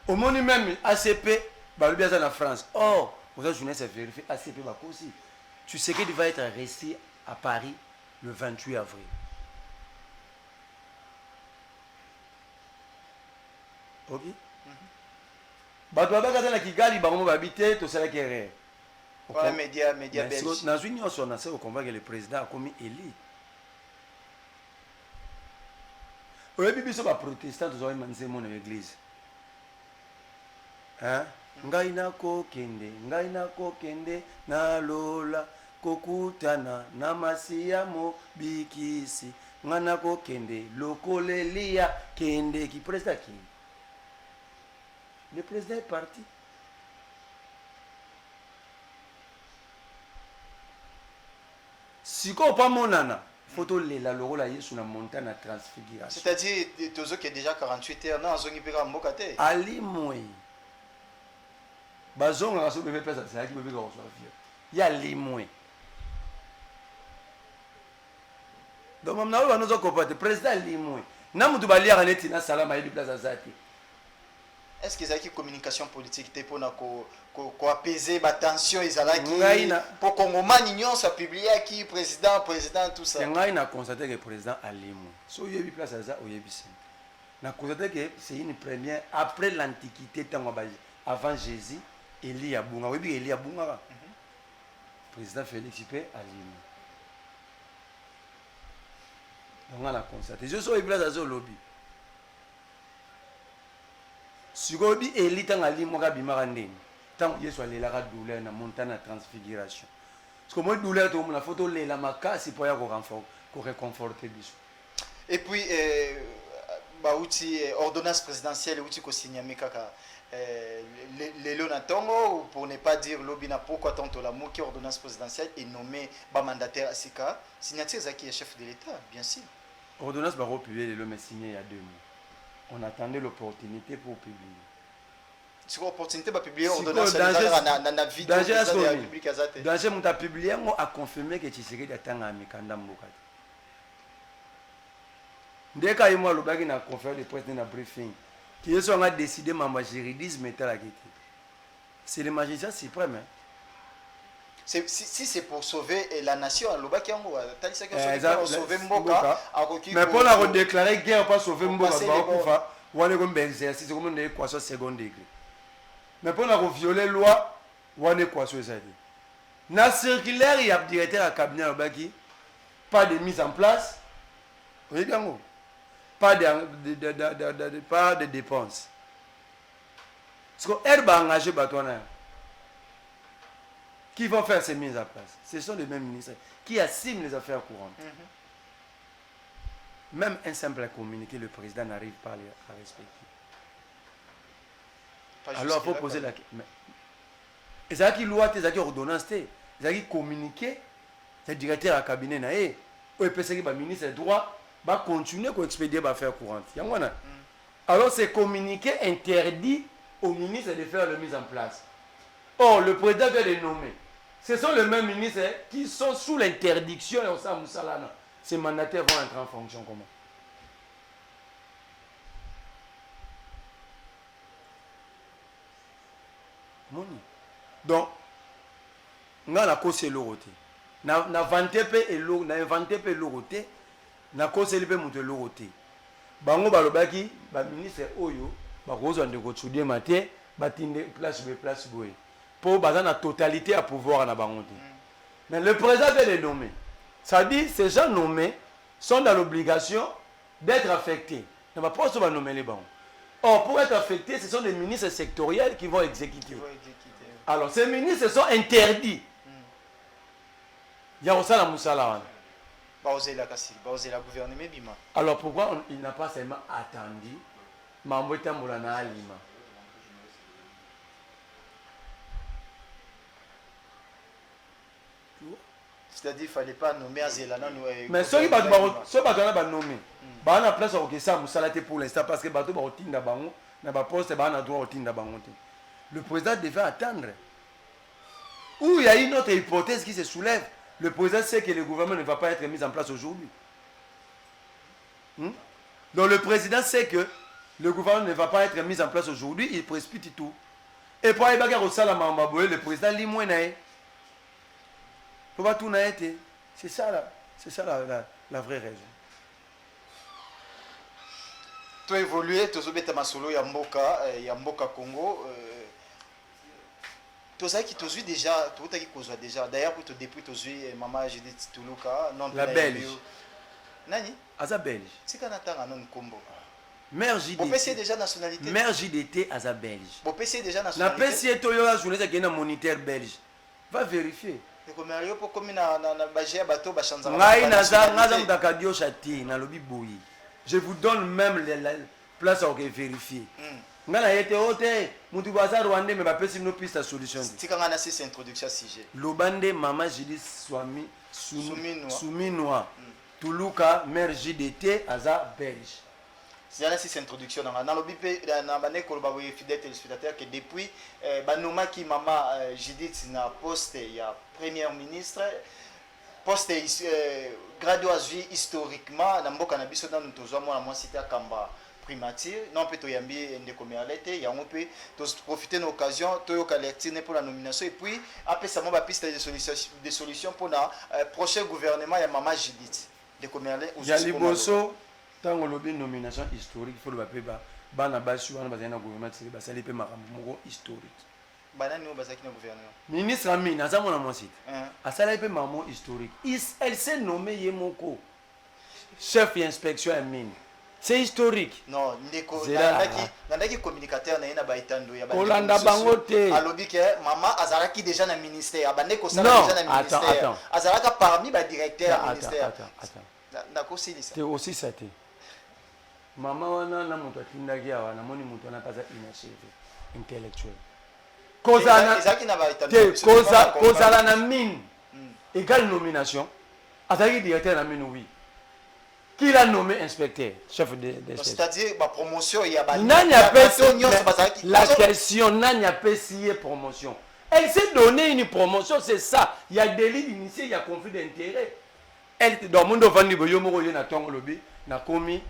Au monde même, ACP, bah, bien en France. Or, vous avez journée, c'est vérifié, ACP, bah, aussi. Tu sais qu'il va être resté à Paris le 28 avril. Ok? Bah, tu vas pas la Kigali, bah, on va habiter, tout ça qui est réel. Ouais, média belge. Dans une union, on a fait au combat que le président a commis Eli. Au début, ils sont protestants, ils ont demandé mon église. Hein? Ngai nako kende na lola kokutana na masiyamo bikisi ngana ko kende lokolelia kende qui président qui le président est parti. Siko pas monana photo lela loro la yesu na montagne na transfiguration. C'est-à-dire tozo qui est déjà 48 heures non zongi peka mbokate. Ali moi bazonga kaso bebe pesa ça qui bebe ko so afia ya limwe donc mamna wa nozo kopate président limwe na mutu balia kaneti na salama yebi place azati. Est-ce que ça qui communication politique te pour na ko apaiser ba tension ezalaki pour kongomani nyonso publier qui président tout ça. Ngai na constater que président alimwe so yebi place aza oyebisi na constater que c'est une première après l'antiquité tango avant Jésus. Eli Abunga, oui, Eli Abunga. Président Félix Ipé Alimou. Donc on a constaté. Je suis là dans le lobby. Si vous avez Eli Tang Alimou Bimarandé, tant que vous avez la douleur dans la montagne de transfiguration. Parce que moi, douleur, tout le monde a photo de la maca, c'est pour réconforter. Et puis, ordonnance présidentielle, outil ko signamé kaka. Les Lonatongo, pour ne pas dire Lobina, pourquoi tant la mot qui ordonnance présidentielle est nommé mandataire à Sika, signature qui est chef de l'État, bien sûr. Ordonnance va publier les mais signé il y a 2 mois. On attendait l'opportunité pour publier. C'est quoi l'opportunité de publier l'ordonnance dans la vidéo de la République Azate? Danger, on a publié, on a confirmé que Tshisekedi a tanga Mikanda Mbokati. Dès qu'il y a moi, le a conféré le président dans briefing. Qui ont décidé de juridisme. C'est le magistrat suprême. si c'est pour sauver la nation, alobaki yango talisa que sauver mboka mais pour la redéclarer guerre pas sauver mboka ba kufa wane ko exercice comme une équation second degré mais pour la violer loi wane équation ezali na circulaire il y a directeur à cabinet alobaki pas de mise en place oui dango pas de dépenses parce que elle va engager Batouana qui vont faire ces mises en place. Ce sont les mêmes ministres qui assument les affaires courantes. Même un simple communiqué, le président n'arrive pas à respecter. Alors il faut poser la question. Et ça qui loi, c'est qui ordonnance, c'est qui communiqué, c'est directeur à cabinet naé, ou peut que le ministre des droits va continuer à expédier les affaires courantes. Alors c'est communiqué interdit au ministre de faire la mise en place. Or, le président vient les nommer. Ce sont les mêmes ministres qui sont sous l'interdiction et au sein de Moussalana. Ces mandataires vont entrer en fonction comment? Donc, on a causé l'oroté. On a inventé l'oroté. On a causé l'oroté. Bango balobaki, ba ministre Oyo, ba rozo de gochudier maté, batinde place boy. Pour la totalité à pouvoir na bango. Mais le président veut les nommer. Ça dit, ces gens nommés sont dans l'obligation d'être affectés. On va pas se nommer les bancs. Or, pour être affectés, ce sont les ministres sectoriels qui vont exécuter. Alors, ces ministres sont interdits. Il y a aussi la Moussala. Alors, pourquoi il n'a pas seulement attendu Mamboita Moulana Alima? C'est-à-dire qu'il ne fallait pas nommer Azelana. Mais ceux qui vont nommer, ils ont place à Okessa Moussalate pour l'instant parce que bateau va otinda bango, na ba poste ba na droit otinda bango. Le président devait attendre. Ou il y a une autre hypothèse qui se soulève. Le président sait que le gouvernement ne va pas être mis en place aujourd'hui. Donc le président sait que le gouvernement ne va pas être mis en place aujourd'hui, il précipite tout. Et pour aller bagarre au Salama Maboye, le président lit moins naïe. C'est ça la vraie raison. Tu as évolué, tu as évolué masolo ya mboka Congo. Tu as déjà, d'ailleurs depuis tu as maman Judith Tuluka, non la Belge. Nani? Aza Belge. C'est quand on non combo. Mère JDT. Vous PC déjà nationalité. Mère JDT Aza Belge. Vous PC déjà nationalité. La PC toyo journée qui est moniteur belge. Va vérifier. Je vous donne même la place à vérifier. Lobande Mama Jili Souminois Tuluka Mère JDT Aza Belge. C'est une introduction dans le fidèle téléspectateur que depuis Banoma qui Mama Judith na poste il y a premier ministre poste graduation historiquement na mboka na biso dans tozwa mwana moi cité Kamba primature non peut toyambi ndeko merlete ya on peut profiter de l'occasion toyoka lectine pour la nomination et puis après ça ba piste des solutions pour la prochain gouvernement ya Mama Judith ndeko merlete ya liboso tango lobi nomination historique faut le papier bana basu wana bazana gouvernement c'est ba sali pe makambo historique banani bazaki na gouvernement ministre Amine aza mona mwasi asala pe makambo historique elle s'est nommée Yemoko chef d'inspection Amine c'est historique non ndeko nandaki communicateur na ina baitando ya Olanda bango te alobi ke mama azalaki déjà na ministère abandeko sala déjà na ministère azalaka parmi ba directeur ya ministère c'est aussi ça te Maman wana na moto atindaki awa na moni moto na paza inachevé intellectuel kozala na mine égale nomination azalaki directeur na mine oui qui l'a nommé inspecteur chef de c'est-à-dire la promotion il y a la question nani apprécié promotion elle s'est donné une promotion c'est ça il y a délit initié il y a conflit d'intérêt elle dans le monde vandi boyo moko yo na tongo lobi na komi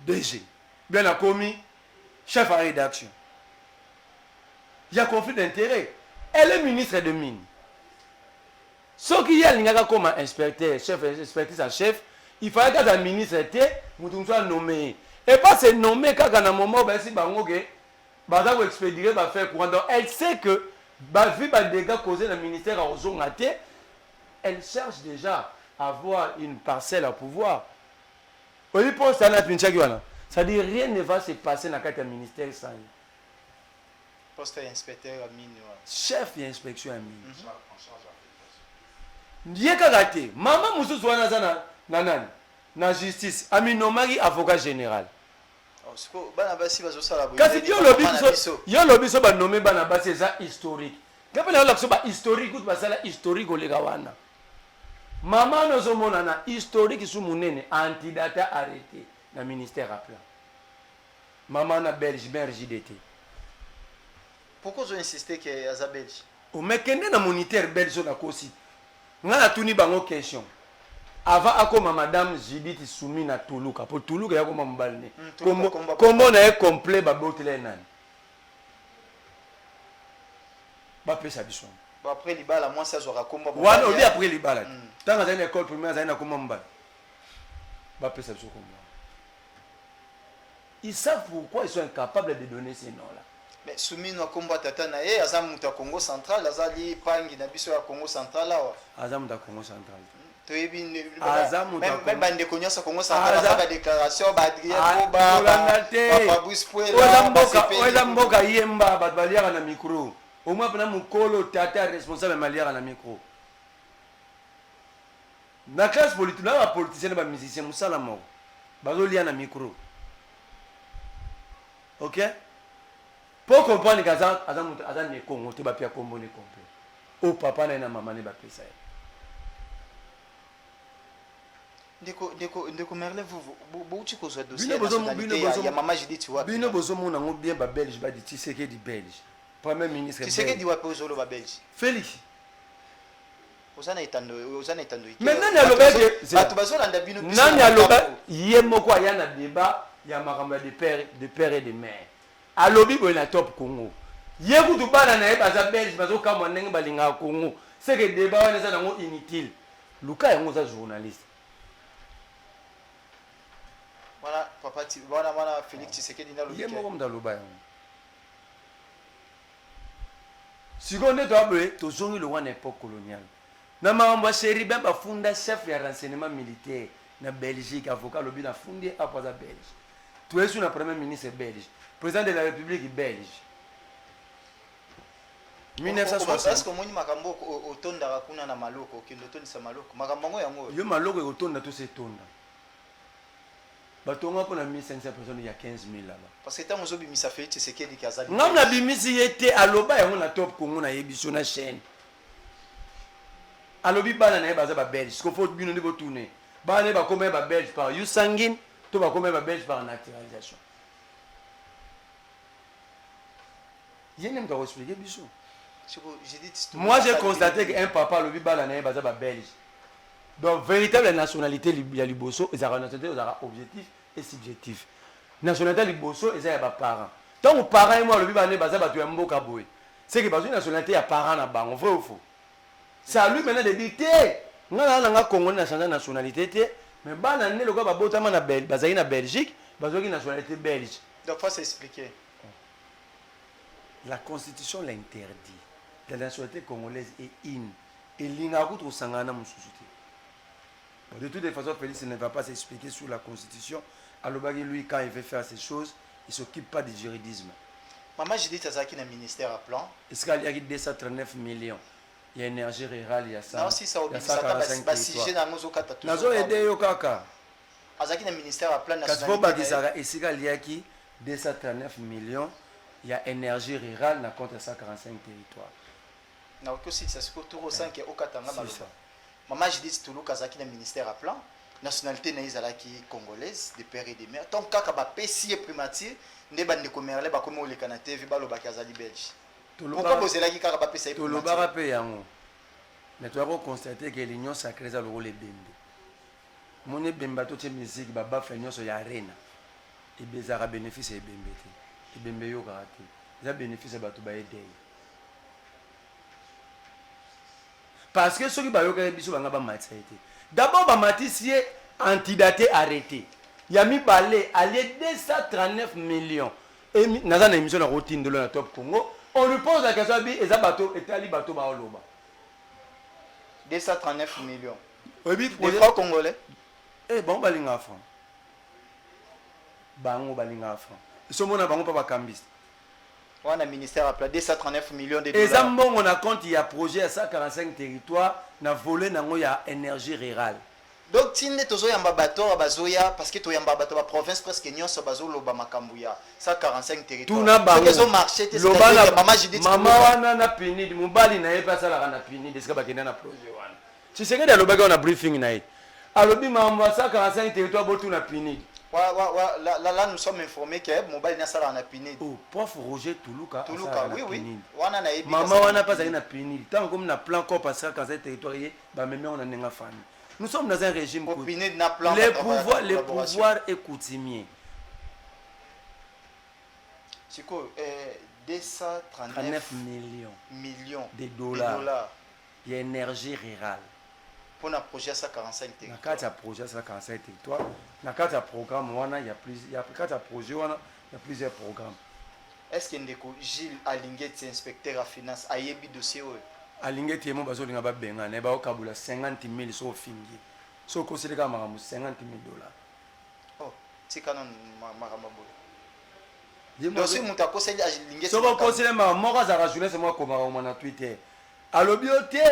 DG. Bien a commis chef à rédaction. Il y a conflit d'intérêt. elle est ministre de mine. Ce qui est comme inspecteur, chef, inspectrice en chef, il fallait que la ministre était, vous soit nommé. Et pas se nommer quand à un moment, si vous expédier, va faire courant. Donc elle sait que, vu les dégâts causés dans le ministère à Ozongate, elle cherche déjà à avoir une parcelle à pouvoir. Ça dit rien ne va se passer dans le ministère sans lui. Poste inspecteur à mine. Chef d'inspection à mine. Ndiye kagate, maman musu zwana zana nanani na justice aminomaki avocat général. Kasi yo lobi so ba nommé bana basi za historique. Kapela la so ba historique ou basala historique olega wana. Maman no zo mona na historique su munene antidata arrêté na ministère à plan. Maman na Belge ben RJDT. Pourquoi vous insistez que à Belge? O mekende na moniteur belge na kosi. Ngana tuni bango question. Avant akoma madame Judith Soumi na Tuluka. Pour Tuluka ya koma mbalne. Comment na est complet ba botele nani. Ba pesa biso. Bon après libala moi ça zora komba. Wana oli après libala. Tanga za école primaire za na koma mbala. Ba pesa biso komba. Ils savent pourquoi ils sont incapables de donner ces noms-là. Mais Soumi no komba tata na ye aza muta Congo central azali pangi na biso ya Congo central awa. Aza muta Congo central. Toyebi même bande konyosa Congo central za ba déclaration ba Adrien Koba ba Fabrice Puela. Oza mboka yemba ba baliaka na micro. Au moins pena mukolo tata responsable maliaka na micro. Na classe politique na ba politicien ba musicien musala moko. Bazolia na micro. OK? Pour comprendre que Azan ne Congo, tu vas pas comprendre ne complet. Au papa na maman ne va pas ça. Ndeko Merle vous tu cause dossier nationalité ya maman Judith wapi. Bino bozo mona ngo bien ba belge ba di Tshisekedi di belge. Premier ministre belge. Tshisekedi wapi ozolo ba belge. Félix. Ozana itando. Maintenant na loba que batu bazolanda bino biso. Nani aloba yemoko ayana débat ya makamba de père et de mère. Alobi boy na top Congo. Yeku tu bana na baza belge bazo kama ndenge balinga Congo. C'est que débat wana za nango inutile. Luka yango za journaliste. Voilà papa voilà Félix Tshisekedi na lobi. Yemoko mdaloba yango. Sigonde to abwe to zongi lo wana époque coloniale. Na mambo chéri ba funda chef ya renseignement militaire na Belgique avocat lobi na fundi apa za Belge. Tu es sur premier ministre belge. Président de la République belge. 1960. Est-ce que moni makambo otonda rakuna na maloko kindo tonisa maloko makambo ngo yango yo maloko otonda to se tonda batonga pour na 1500 personnes il y a 15000 là-bas parce que tant ozo bimisa Félix Tshisekedi kazali ngam na bimisi yete aloba yango na top Congo na yebiso na chaîne alobi bana na baza ba belge ko faut bino ndebo tourner bana ba comme ba belge par you sanguine to ba comme ba belge par naturalisation. Moi j'ai constaté qu'un papa le bibala n'est pas belge. Donc véritable nationalité liboso et la nationalité aux objectif et subjectif. Nationalité liboso et ça parents. Tant que parents et moi le bibala n'est pas tu mboka boy. C'est que parce que nationalité a parents na bango vrai ou faux. Ça lui maintenant de dire ngana nga Congo na changer nationalité mais bana né le gars ba botama na Belgique, bazali na Belgique, bazoki nationalité belge. Donc faut s'expliquer. La constitution l'interdit. La nationalité congolaise est in. Et l'ingarout au sangana moussouté. De toute façon, Félix ne va pas s'expliquer sur la constitution. Alors, lui, quand il veut faire ces choses, il ne s'occupe pas du juridisme. Maman, j'ai dit que tu as un ministère à plan. Est-ce qu'il y a 239 millions? Il y a énergie rurale, il y a ça. Non, si ça il y a 145 territoires. Nazo aidé yo kaka. Azaki na ministère à plan national. Kaspo bakisaka esika liaki 239 millions. Il y a énergie rurale na contre 145 territoires. Na aussi ça se trouve tout au 5 au Katanga maloba. Maman j'ai dit tout Kazaki na ministère à plan nationalité na izalaki congolaise de père et de mère. Tant kaka ba pesi primatier ne bande ko merle ba komo le kana TV ba lo ba kazali belge. Pourquoi bozela ki kaka ba pesi to lo ba pe yango. Mais tu vas constater que l'union sacrée za le rôle bembe. Mon bemba to te musique ba ba fenyo so ya arena. Et bezara bénéfice et bembe te. Bembe yo karate. Ça bénéfice à bato ba aider. parce que ceux qui bayoka biso banga ba matisa été d'abord ba matisier antidaté arrêté yami balé allié 239 millions et naza na émission na rotindelo na Top Congo on lui pose la question bi eza bateau etali bateau ba oloba 239 millions oui des francs congolais eh bon balinga franc bango balinga franc somona bango pa bakambisi on a ministère appelé 239 millions de et ça dollars bon on a compte il y a projet à 145 territoires na volé nango ya énergie rurale donc tinde tozo yamba bato bazoya parce que to yamba bato ba province presque nyonso bazolo ba makambuya 145 territoires tuna bango zo marché te lobana mama Judith mama wana na pinid mobali na yepa sala na pinid esika bakenda na projet wana tu sais que dans le bagage on a briefing na ye alobi mama 145 territoires botu na pinid là nous sommes informés que mobile na sala na pinid oh prof Roger Tuluka oui oui wana na yebi mama wana pas na pinid tant comme na plan corps parce que 145 territoires ba même on a nenga famille. Nous sommes dans un régime où les pouvoirs est coutumier. C'est quoi 239 millions de dollars. Il y a énergie rurale. Pour un projet à 145 territoires. Dans le projet à 145 territoires, dans le programme, il y a plusieurs programmes. Est-ce qu'il y a Gilles Alinguet, inspecteur à finance, a yebi dossier? Alinguet est mon bazo linga ba benga ne ba okabula 50 000 so fingi. So ko sele ka maramu 50 000 $. Oh, c'est canon maramabo. Dossier muta ko sele Alinguet. So ko sele moko za rajouler c'est moi ko maramu na Twitter. Alobiote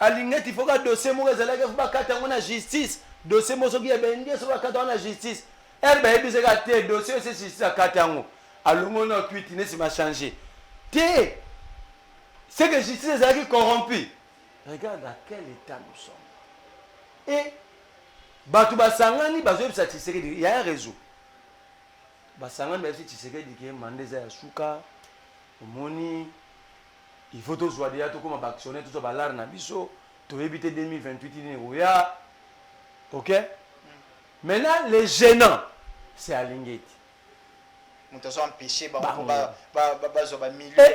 Alinguet il faut que dossier mo ezala ke ba kata ngona justice. Dossier mo so ki ebende so ba kata na justice. Herbe ebise ka te dossier c'est justice kata ngo. Alongo na Twitter ne si ma changer. Te c'est que justice est corrompue. Regarde à quel état nous sommes. Et Batu Basangani, il y a un réseau. Basangani, il y a Mandeza Yasuka, Moni, il faut tous voir déjà tout comme actionner, tout ça, Balar Nabiso, tu veux éviter 2028, ok? Maintenant, les gênants, c'est Alinguet. Et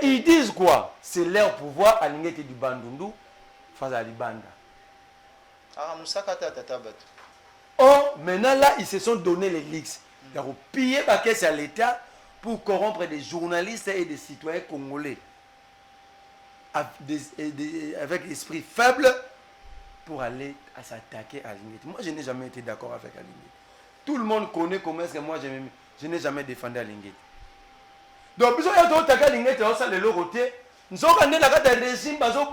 ils disent quoi? C'est leur pouvoir, Alinguet du Bandundu, face à Libanda. Or, maintenant là, ils se sont donné les leaks. Ils ont pillé la caisse à l'État pour corrompre des journalistes et des citoyens congolais. Avec l'esprit faible pour aller s'attaquer à Alinguet. Moi, je n'ai jamais été d'accord avec Alinguet. Tout le monde connaît comment est-ce que moi, je n'ai jamais défendu Alinguet. Donc, si on a attaqué Alinguet, on a le côté. Nous avons un régime, nous avons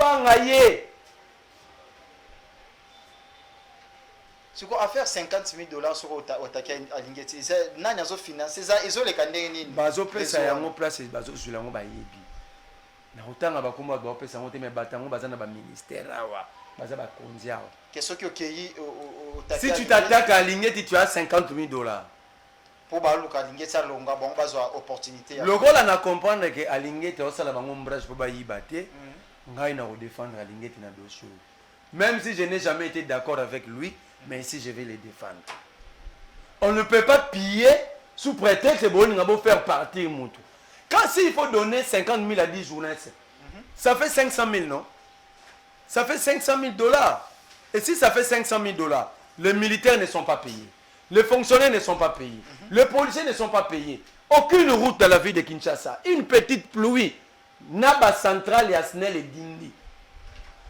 c'est quoi à faire 50 000 $ sur attaquer Alinguet? Ils ont financé ça, ils ont les candidats. Bazo pesa yango place bazo sur yango ba yebi. Na otanga ba komba ba pesa yango te me batango bazana ba ministère awa, baza ba konzi awa. Qu'est-ce que qui si tu t'attaques à Alinguet, tu as 50 000 $. Pour baluka Alinguet ça longa bon bazo opportunité. Le rôle na comprendre que Alinguet osala bango mbrage pour ba yibate, ngai na défendre Alinguet na dossier. Même si je n'ai jamais été d'accord avec lui, mais ici je vais les défendre. On ne peut pas piller sous prétexte que bon on va faire partir Moutou. Quand s'il faut donner 50 000 à 10 journalistes, ça fait 500 000, non? Ça fait 500 000 $. Et si ça fait 500 000 $, les militaires ne sont pas payés. Les fonctionnaires ne sont pas payés. Les policiers ne sont pas payés. Aucune route dans la ville de Kinshasa. Une petite pluie. Naba Central, Yasnel et Dindi.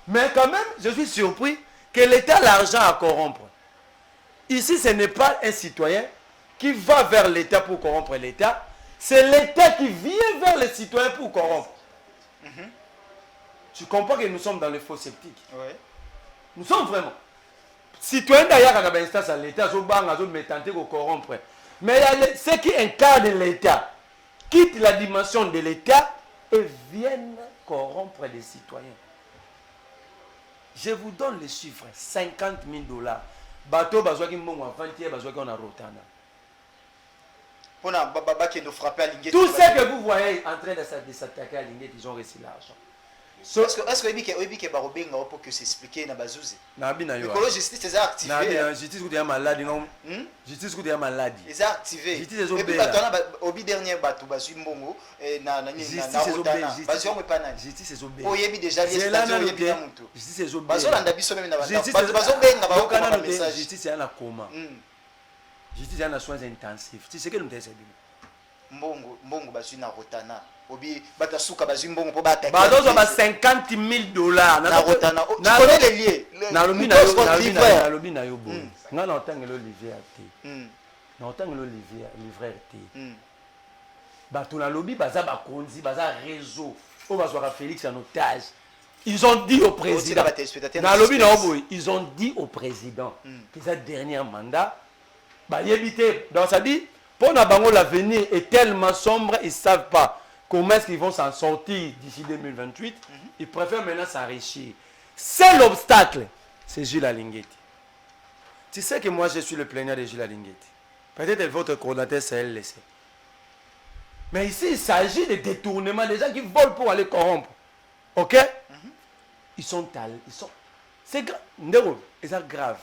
Mais quand même, je suis surpris que l'État a l'argent à corrompre. Ici, ce n'est pas un citoyen qui va vers l'État pour corrompre l'État. C'est l'État qui vient vers les citoyens pour corrompre. Tu comprends que nous sommes dans le faux sceptique. Oui. Nous sommes vraiment. Citoyens d'ailleurs, à l'instance à l'État, ils tenté de corrompre. Mais ceux qui incarnent l'État quittent la dimension de l'État et viennent corrompre les citoyens. Je vous donne les chiffres. 50 000 $. Bateau, on a rotana. Tout ce que vous voyez en train de s'attaquer à Alinguet, ils ont reçu l'argent. Est-ce que Barobenga pour que s'expliquer na bazouzi? Le justice est activé. Justice est malade. Justice est malade. Ils ont activé. Justice est obéi. Obi dernier bateau bazu mbongo na Justice est obéi. bazu on pas nani. Justice est obéi. Oyebi déjà les stations oyebi na mutu. justice ezobenga bazolanda biso meme na Justice bato bazobenga yokana bakokoma no te, message justice ya na coma justice ya na soins intensifs tu sais que nous t'es bino mbongo bazwi na rotana obi bato suka bazwi mbongo mpo bataki bazozwa ba $50,000 na rotana tu connais les liés nalobi na yo nalobi na yo boye nga na otangela Olivier te na otangela Olivier livreur te bato nalobi baza bakonzi baza réseau oyo bazwaka Félix en otage. Ils ont dit au président, ils ont dit au président que sa dernier mandat, donc ça dit, pour l'avenir est tellement sombre, ils ne savent pas comment est-ce qu'ils vont s'en sortir d'ici 2028. Ils préfèrent maintenant s'enrichir. Seul obstacle, c'est Jules Alinguetti. Tu sais que moi je suis le plaignant de Jules Alinguetti. Peut-être votre coordinateur c'est elle laissé. Mais ici il s'agit de détournement, des gens qui volent pour aller corrompre. Ok? Ils sont c'est grave.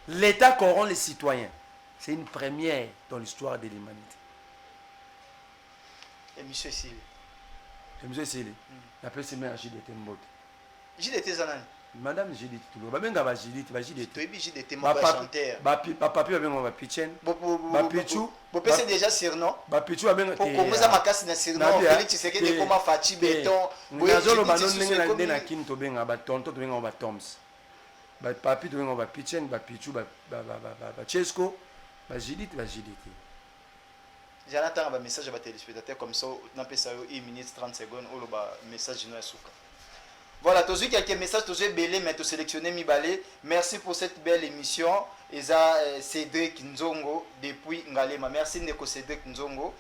L'État corrompt les citoyens. C'est une première dans l'histoire de l'humanité. Et monsieur Sili. Monsieur Sili. L'appelle c'est mère JDT Mbote. JDT Zanani. Madame JDT Toulo. Babenga ba JDT, ba JDT. Tu es JDT mon chanteur. Papi babenga ba Pichen. Ba Pichu. Bo pese déjà surnom. Ba Pichu babenga. Pour commencer makasi na surnom, Félix Tshisekedi comment Fachi Béton. Nazolo banon ndenge na kin to benga ba tonto to benga ba Toms. Ba papi to benga ba Pichen, ba Pichu ba Chesco, ba JDT, ba JDT. J'attends un message à la téléspectateur comme ça, on appelle ça 1 minute 30 secondes, ou le message de Souka. Voilà, tu as eu quelques messages, tu as belé, mais tu as sélectionné Mibalé. Merci pour cette belle émission. Et ça, Cédric Nzongo, depuis Ngalema. Merci Neko Cédric Nzongo.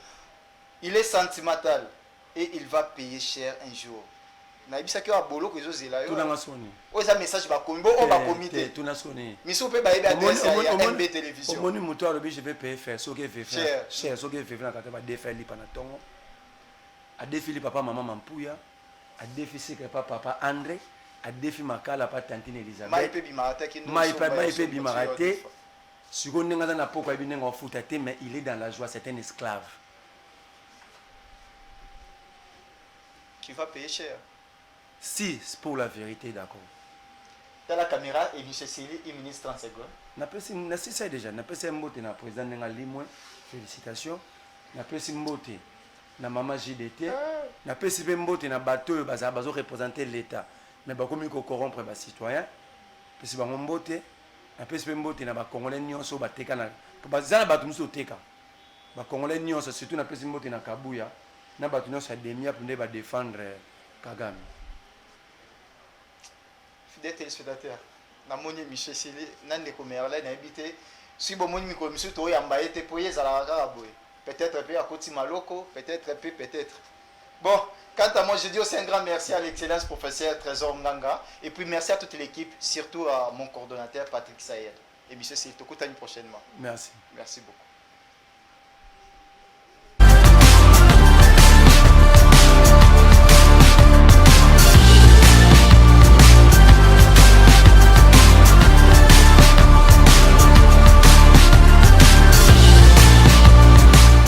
Il est sentimental et il va payer cher un jour. Naibisa ki wa bolo ko zo zela yo. Tuna soni. O za message ba kombo o ba comité. Tuna soni. Miso pe ba ebe adresse ya MB télévision. Omoni muto alobi je vais payer faire so ke fait faire. Cher so ke fait faire na kata ba défaire li pana tongo. A défi li papa maman Mampuya. A défi seke papa André. A défi makala pa tantine Elisabeth. Mai pe bimarate ki no. Mai pe bimarate. Siko ndenga na poko ebi ndenga ofuta te mais il est dans la joie, c'est un esclave. Qui va payer cher. Si, c'est pour la vérité, d'accord. Dans la caméra, et M. Sili, 1 minute 30 secondes. Je sais ça déjà. Je sais que le président Nengalimwe, félicitations. Je sais que la maman JDT. Je sais que le bateau va représenter l'État. Mais je sais que corrompre les citoyens. Je sais que les Congolais nyonso batekana. Bazana batu muso teka. Ba Congolais nyonso surtout na pesi mbote na Kabuya. Na batu nyonso demia pour ne défendre Kagame. Fidèle téléspectateur, na moni Michel Sili, nande ko merla na habité. Si bon moni ko misu to yamba été poye za la boy. Peut-être peu à côté maloko, peut-être. Bon, quant à moi, je dis aussi un grand merci à l'excellence professeur Trésor Nganga et puis merci à toute l'équipe, surtout à mon coordonnateur Patrick Sayed. Et Michel Sili, te contacte prochainement. Merci. Merci beaucoup.